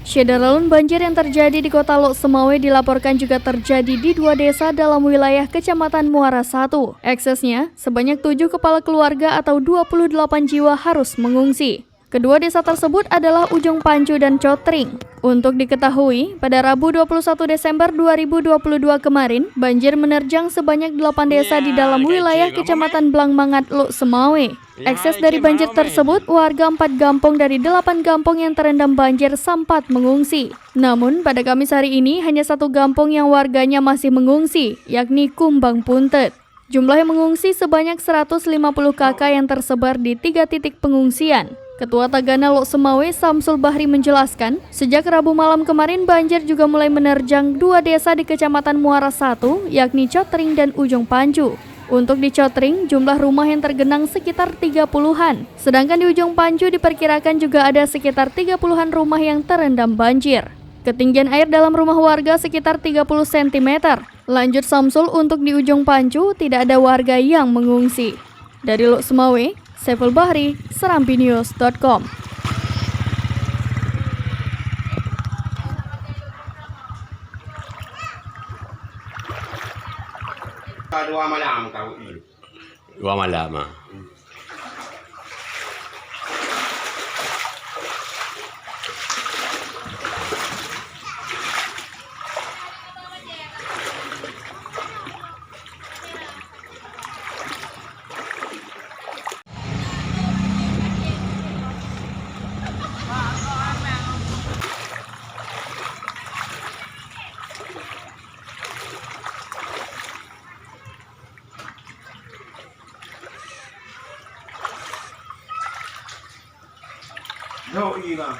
Syederalun banjir yang terjadi di kota Lok Semawe dilaporkan juga terjadi di 2 desa dalam wilayah Kecamatan Muara 1. Eksesnya, sebanyak 7 kepala keluarga atau 28 jiwa harus mengungsi. Kedua desa tersebut adalah Ujung Pancu dan Cotring. Untuk diketahui, pada Rabu 21 Desember 2022 kemarin, banjir menerjang sebanyak 8 desa di dalam wilayah Kecamatan Blangmangat, Lok Semawe. Ekses dari banjir tersebut, warga 4 kampung dari 8 kampung yang terendam banjir sempat mengungsi. Namun, pada Kamis hari ini hanya 1 kampung yang warganya masih mengungsi, yakni Kumbang Puntet. Jumlah yang mengungsi sebanyak 150 kakak yang tersebar di 3 titik pengungsian. Ketua Tagana Lok Semawe Samsul Bahri menjelaskan, sejak Rabu malam kemarin banjir juga mulai menerjang 2 desa di Kecamatan Muara 1, yakni Cotring dan Ujung Pancu. Untuk di Cotring, jumlah rumah yang tergenang sekitar 30-an. Sedangkan di Ujung Pancu diperkirakan juga ada sekitar 30-an rumah yang terendam banjir. Ketinggian air dalam rumah warga sekitar 30 cm. Lanjut Samsul, untuk di Ujung Pancu tidak ada warga yang mengungsi. Dari Lok Semawe, Saiful Bahri, serampinews.com. Dua malam kau ini. 2 malam. Jauh ini lah.